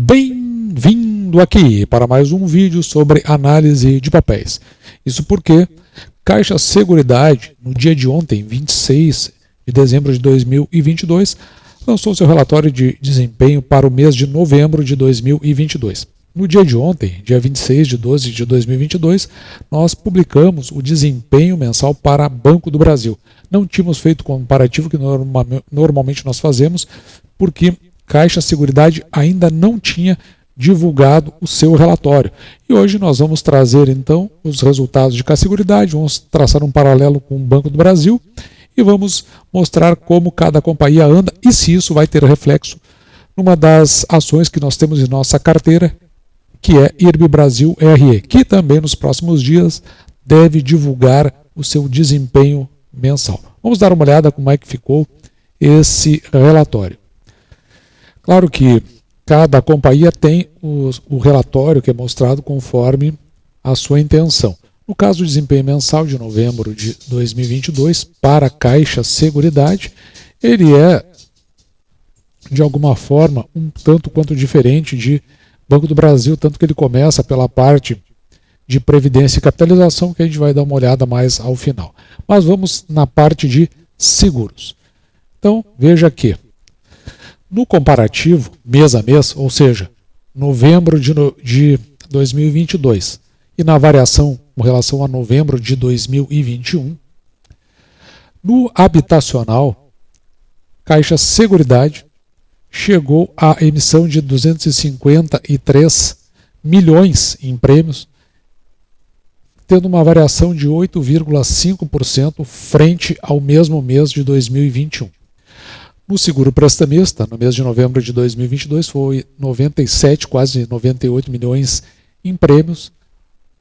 Bem-vindo aqui para mais um vídeo sobre análise de papéis. Isso porque Caixa Seguridade, no dia de ontem, 26 de dezembro de 2022, lançou seu relatório de desempenho para o mês de novembro de 2022. No dia de ontem, dia 26 de 12 de 2022, nós publicamos o desempenho mensal para Banco do Brasil. Não tínhamos feito o comparativo que normalmente nós fazemos, porque Caixa Seguridade ainda não tinha divulgado o seu relatório. E hoje nós vamos trazer então os resultados de Caixa Seguridade, vamos traçar um paralelo com o Banco do Brasil e vamos mostrar como cada companhia anda e se isso vai ter reflexo numa das ações que nós temos em nossa carteira, que é IRB Brasil RE, que também nos próximos dias deve divulgar o seu desempenho mensal. Vamos dar uma olhada como é que ficou esse relatório. Claro que cada companhia tem o relatório que é mostrado conforme a sua intenção. No caso do desempenho mensal de novembro de 2022 para a Caixa Seguridade, ele é, de alguma forma, um tanto quanto diferente de Banco do Brasil, tanto que ele começa pela parte de previdência e capitalização, que a gente vai dar uma olhada mais ao final. Mas vamos na parte de seguros. Então, veja que no comparativo, mês a mês, ou seja, novembro de 2022, e na variação com relação a novembro de 2021, no habitacional, Caixa Seguridade chegou à emissão de 253 milhões em prêmios, tendo uma variação de 8,5% frente ao mesmo mês de 2021. No seguro prestamista, no mês de novembro de 2022, foi 97, quase 98 milhões em prêmios,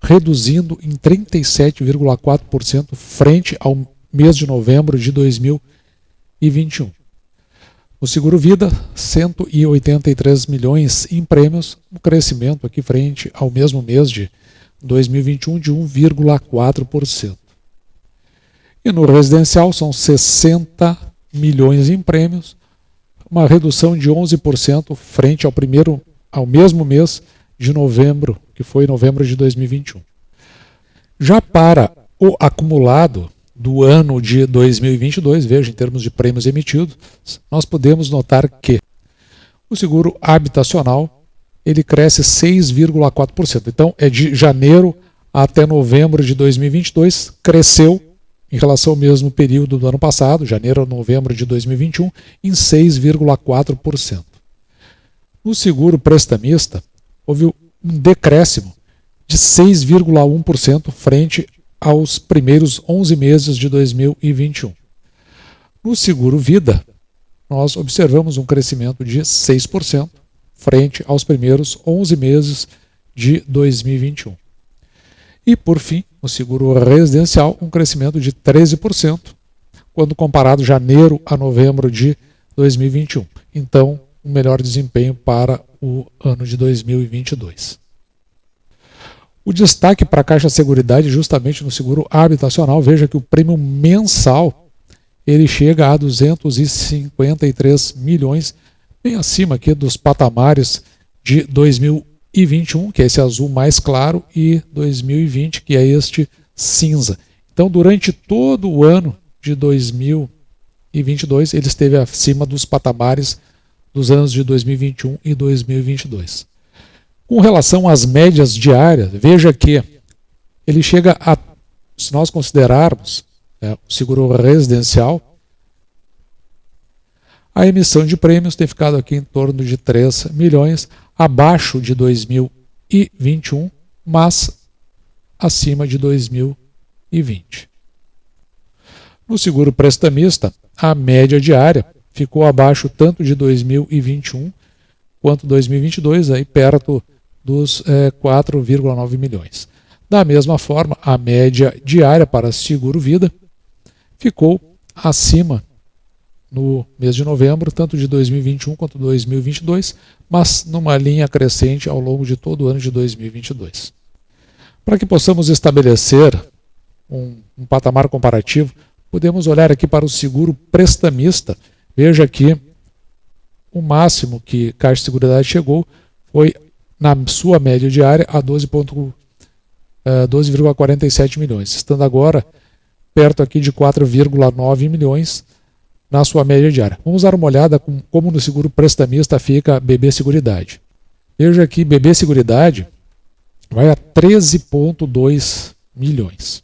reduzindo em 37,4% frente ao mês de novembro de 2021. No seguro vida, 183 milhões em prêmios, um crescimento aqui frente ao mesmo mês de 2021 de 1,4%. E no residencial são 60 milhões em prêmios, uma redução de 11% frente ao mesmo mês de novembro, que foi novembro de 2021. Já para o acumulado do ano de 2022, veja, em termos de prêmios emitidos, nós podemos notar que o seguro habitacional ele cresce 6,4%. Então, é de janeiro até novembro de 2022, cresceu em relação ao mesmo período do ano passado, janeiro a novembro de 2021, em 6,4%. No seguro prestamista, houve um decréscimo de 6,1% frente aos primeiros 11 meses de 2021. No seguro vida, nós observamos um crescimento de 6% frente aos primeiros 11 meses de 2021. E, por fim, no seguro residencial, um crescimento de 13%, quando comparado janeiro a novembro de 2021. Então, um melhor desempenho para o ano de 2022. O destaque para a Caixa Seguridade justamente no seguro habitacional, veja que o prêmio mensal ele chega a 253 milhões, bem acima aqui dos patamares de 2021, que é esse azul mais claro, e 2020, que é este cinza. Então, durante todo o ano de 2022, ele esteve acima dos patamares dos anos de 2021 e 2022. Com relação às médias diárias, veja que ele chega a, se nós considerarmos o seguro residencial, a emissão de prêmios tem ficado aqui em torno de 3 milhões, abaixo de 2021, mas acima de 2020. No seguro prestamista, a média diária ficou abaixo tanto de 2021 quanto 2022, aí perto dos 4,9 milhões. Da mesma forma, a média diária para seguro vida ficou acima no mês de novembro, tanto de 2021 quanto 2022, mas numa linha crescente ao longo de todo o ano de 2022. Para que possamos estabelecer um patamar comparativo, podemos olhar aqui para o seguro prestamista. Veja que o máximo que Caixa Seguridade chegou foi, na sua média diária, a 12,47 milhões, estando agora perto aqui de 4,9 milhões na sua média diária. Vamos dar uma olhada como no seguro prestamista fica BB Seguridade. Veja aqui, BB Seguridade vai a 13,2 milhões.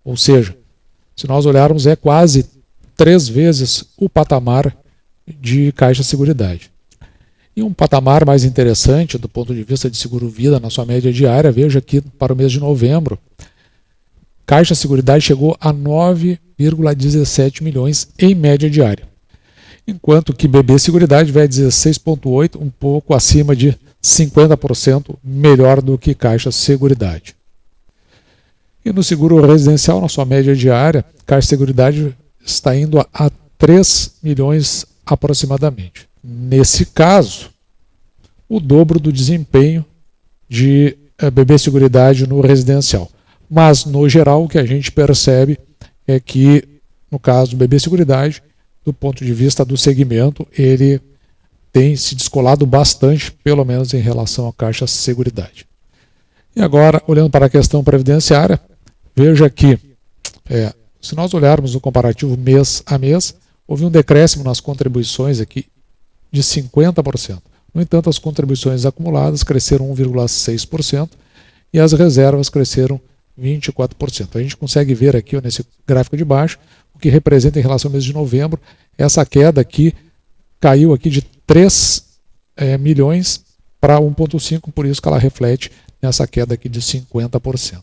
Ou seja, se nós olharmos, é quase 3 vezes o patamar de Caixa Seguridade. E um patamar mais interessante do ponto de vista de seguro-vida na sua média diária, veja aqui para o mês de novembro, Caixa Seguridade chegou a 9,17 milhões em média diária. Enquanto que BB Seguridade vai a 16,8, um pouco acima de 50% melhor do que Caixa Seguridade. E no seguro residencial, na sua média diária, Caixa Seguridade está indo a 3 milhões aproximadamente. Nesse caso, o dobro do desempenho de BB Seguridade no residencial. Mas, no geral, o que a gente percebe é que, no caso do BB Seguridade, do ponto de vista do segmento, ele tem se descolado bastante, pelo menos em relação à Caixa Seguridade. E agora, olhando para a questão previdenciária, veja que, se nós olharmos o comparativo mês a mês, houve um decréscimo nas contribuições aqui de 50%. No entanto, as contribuições acumuladas cresceram 1,6% e as reservas cresceram 24%. A gente consegue ver aqui nesse gráfico de baixo o que representa em relação ao mês de novembro. Essa queda aqui caiu aqui de 3 milhões para 1,5, por isso que ela reflete nessa queda aqui de 50%.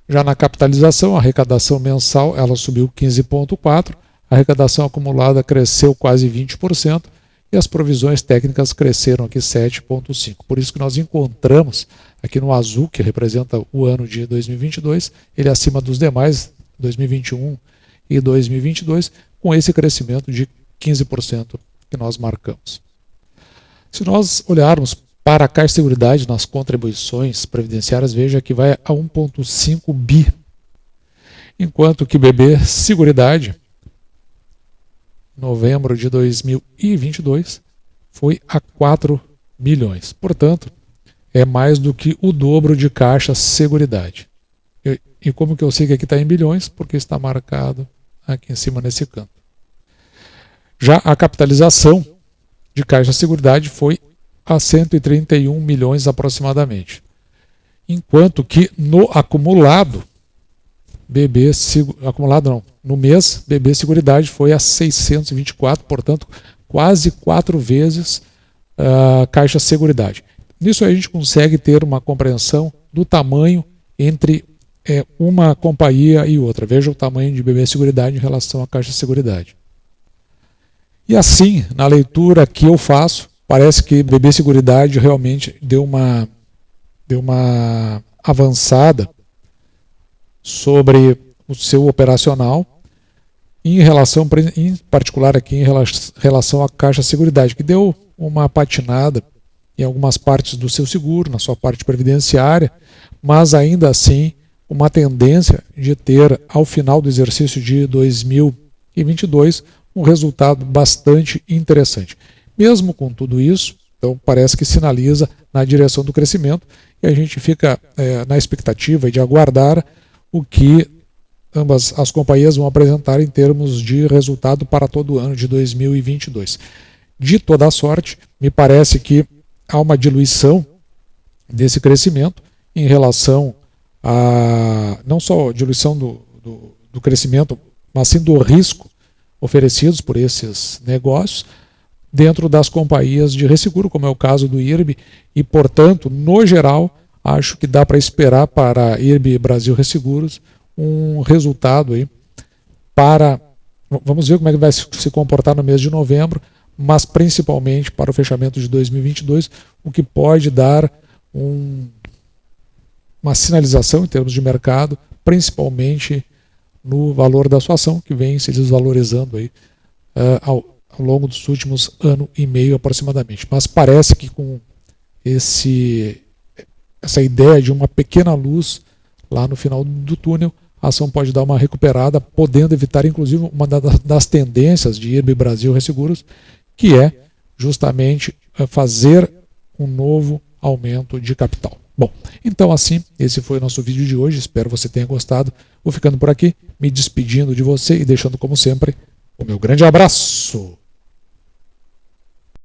Já na capitalização, a arrecadação mensal ela subiu 15,4%, a arrecadação acumulada cresceu quase 20% e as provisões técnicas cresceram aqui 7,5%. Por isso que nós encontramos aqui no azul, que representa o ano de 2022, ele acima dos demais, 2021 e 2022, com esse crescimento de 15% que nós marcamos. Se nós olharmos para a Caixa Seguridade nas contribuições previdenciárias, veja que vai a 1,5 bi, enquanto que BB Seguridade, novembro de 2022, foi a 4 bilhões. Portanto, é mais do que o dobro de Caixa Seguridade. E como que eu sei que aqui está em bilhões? Porque está marcado aqui em cima nesse canto. Já a capitalização de Caixa Seguridade foi a 131 milhões aproximadamente. Enquanto que no acumulado, no mês, BB Seguridade foi a 624, portanto, quase 4 vezes a Caixa Seguridade. Nisso a gente consegue ter uma compreensão do tamanho entre uma companhia e outra. Veja o tamanho de BB Seguridade em relação à Caixa Seguridade. E assim, na leitura que eu faço, parece que BB Seguridade realmente deu uma avançada sobre o seu operacional, em particular aqui em relação à Caixa Seguridade, que deu uma patinada em algumas partes do seu seguro, na sua parte previdenciária, mas ainda assim uma tendência de ter, ao final do exercício de 2022, um resultado bastante interessante. Mesmo com tudo isso, então parece que sinaliza na direção do crescimento e a gente fica na expectativa de aguardar o que ambas as companhias vão apresentar em termos de resultado para todo o ano de 2022. De toda sorte, me parece que há uma diluição desse crescimento em relação a não só a diluição do crescimento, mas sim do risco oferecidos por esses negócios dentro das companhias de resseguro, como é o caso do IRB, e, portanto, no geral, acho que dá para esperar para a IRB Brasil Resseguros um resultado aí para... Vamos ver como é que vai se comportar no mês de novembro, mas principalmente para o fechamento de 2022, o que pode dar uma sinalização em termos de mercado, principalmente no valor da sua ação, que vem se desvalorizando aí, ao longo dos últimos ano e meio aproximadamente. Mas parece que com essa ideia de uma pequena luz lá no final do túnel, a ação pode dar uma recuperada, podendo evitar inclusive uma das tendências de IRB Brasil Resseguros, que é justamente fazer um novo aumento de capital. Bom, então assim, esse foi o nosso vídeo de hoje, espero que você tenha gostado. Vou ficando por aqui, me despedindo de você e deixando como sempre o meu grande abraço.